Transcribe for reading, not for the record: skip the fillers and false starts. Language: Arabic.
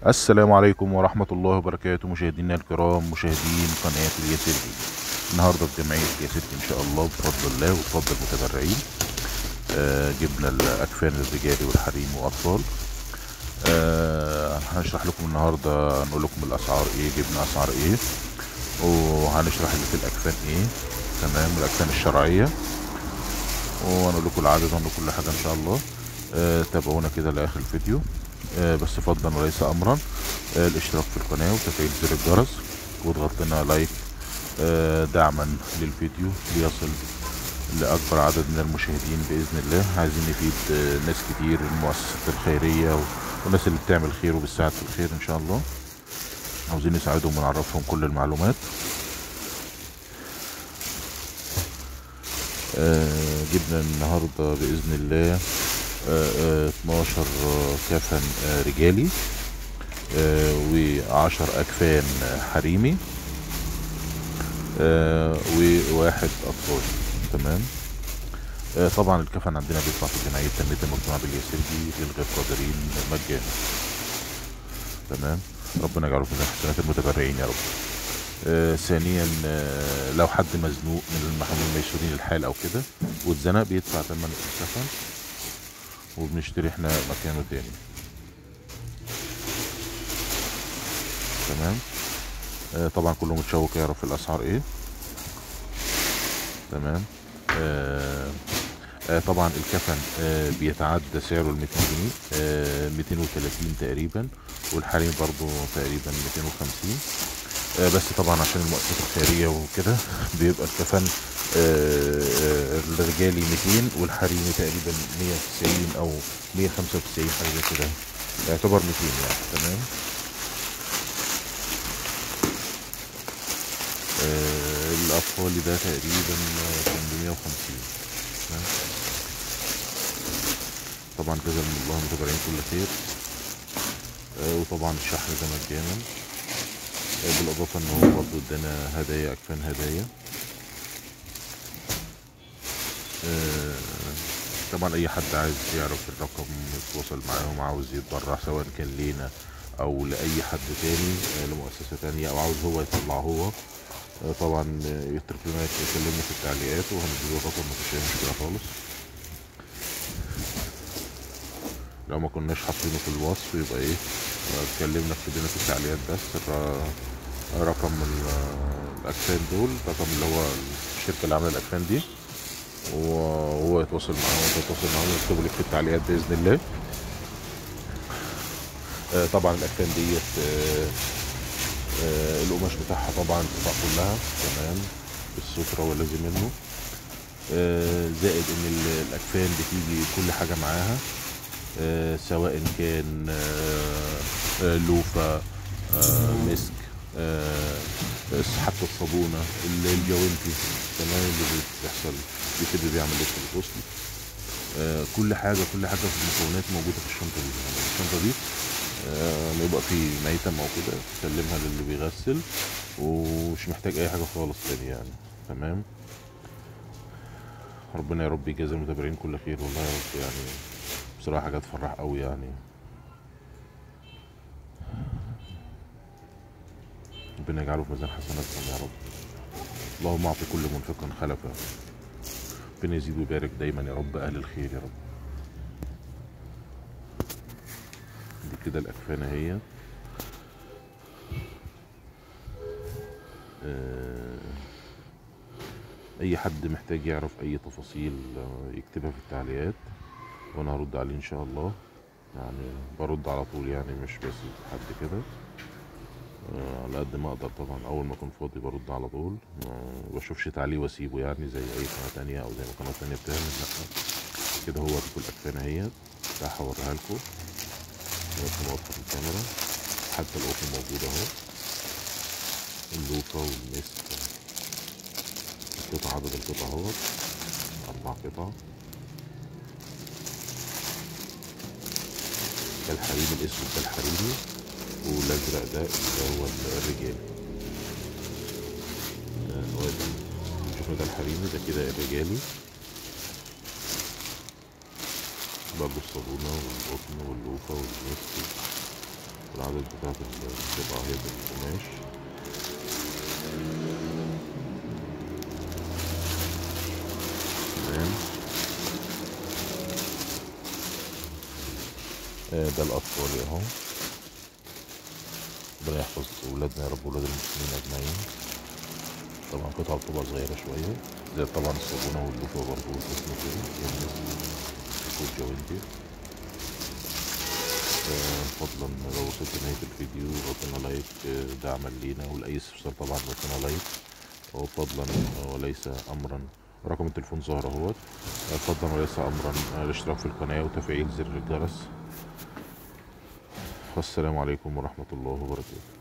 السلام عليكم ورحمة الله وبركاته، مشاهدينا الكرام، مشاهدين قناة الياسر دي. النهاردة في جمعية ياسر إن شاء الله بفضل الله وبفضل المتبرعين. جبنا الأكفان الرجالي والحريم وأطفال. هنشرح لكم النهاردة، نقول لكم الأسعار إيه، جبنا أسعار إيه، وهنشرح اللي في الأكفان إيه. تمام، الأكفان الشرعية، وهنقول لكم العدد وهنقول كل حاجة إن شاء الله. تابعونا كده لآخر الفيديو. بس فضلا وليس أمرا الاشتراك في القناة وتفعيل زر الجرس وتضغط لنا لايك دعما للفيديو ليصل لأكبر عدد من المشاهدين بإذن الله. عايزين نفيد ناس كتير، المؤسسات الخيرية والناس اللي بتعمل خير وبتساعد في الخير إن شاء الله. عاوزين نساعدهم ونعرفهم كل المعلومات. جبنا النهاردة بإذن الله 12 كفن رجالي، و10 أكفان حريمي، وواحد أطفال. تمام. طبعا الكفن عندنا بيطلع في جمعية تنمية المجتمع بالياسرجي للغير قادرين مجانا. تمام، ربنا يجعله في ميزان حسنات المتبرعين يا رب. ثانيا، لو حد مزنوق من المحامين الميسورين الحال او كده واتزنق بيدفع ثمن الكفن وبنشتري احنا مكانه تاني. تمام. طبعا كله متشوق يعرف الاسعار ايه. تمام. طبعا الكفن بيتعدى سعره ال 200 جنيه، 230 تقريبا، والحريم برضو تقريبا 250. بس طبعا عشان المؤسسات الخيرية وكده بيبقى الكفن الرجالي 200 والحريمي تقريبا 190 او 195 حاجة زي كده، يعتبر 200 يعني. تمام. الأطفال ده تقريبا 850. تمام. طبعا جزاهم الله المتبرعين كل خير. وطبعا الشحن ده مجانا، بالإضافة إن هو برضه ادانا هدايا، أكفان هدايا. طبعا أي حد عايز يعرف الرقم يتواصل معاهم، عاوز يتبرع سواء كان لينا أو لأي حد تاني، لمؤسسة تانية، أو عاوز هو يطلع هو. طبعا يترك لنا يكلمنا في التعليقات وهنديله الرقم، مفيش أي مشكلة خالص. لو ما كناش حاطينه في الوصف يبقى ايه، اتكلمنا في التعليقات بس. رقم الاكفان دول، رقم اللي هو الشركه اللي عامله الاكفان دي، وهو يتواصل معاهم وانت تتواصل معاهم ويكتبوا لك في التعليقات باذن الله. طبعا الاكفان ديت القماش بتاعها طبعا بتبقى كلها تمام بالستره والذي منه. زائد ان الاكفان بتيجي كل حاجه معاها، سواء كان لوفا، مسك، حتى الصابونة، الجوانتي. تمام، اللي بتحصل بيتم بيعمل لبس الغسل. كل حاجة في المكونات موجودة في الشنطة دي. يعني الشنطة دي لما يبقى في ميتم او كده تسلمها للي بيغسل، ومش محتاج اي حاجة خالص تاني يعني. تمام. ربنا يا رب يجازي المتابعين كل خير والله يا رب. يعني بصراحة حاجة تفرح قوي يعني. ربنا يجعله في ميزان حسناتكم يا رب. اللهم اعطي كل منفق خلفا. ربنا يزيد ويبارك دايما يا رب اهل الخير يا رب. دي كده الاكفان اهي. اي حد محتاج يعرف اي تفاصيل يكتبها في التعليقات وانا هرد عليه ان شاء الله. يعني برد على طول يعني، مش بس حد كده. على قد ما اقدر طبعا، اول ما اكون فاضي برد على طول. ما بشوفش تعليق واسيبه يعني زي اي قناه تانية او زي ما قناه تانية بتعمل. لا، كده هو دي كل الاكفان اهيت. راح اوريها لكم بس واضحه في الكاميرا. حتى القطن موجود اهو، اللوفه والمسك. القطع، عدد القطع اهو 4 قطع. ده الحريم الاسود، ده الحريمي، والازرق ده اللي هو الرجالي. شوفوا ده الحريمي، ده كده الرجالي. برضه الصابونة والقطن واللوفة والمسك العدد بتاعت القطعة هي بالقماش. تمام. ده الأطفال اهو. ربنا يحفظ ولادنا يا رب، ولاد المسلمين أجمعين. طبعا قطعة بتبقى صغيرة شوية، زي طبعا الصابونة واللوفا برضه والقسم كده والجوانتي. فضلا لو وصلت لنهاية الفيديو غطينا لايك دعما لينا، ولأي استفسار طبعا غطينا لايك. وفضلا وليس أمرا رقم التليفون ظهر اهوت. فضلا وليس أمرا الاشتراك في القناة وتفعيل زر الجرس. والسلام عليكم ورحمة الله وبركاته.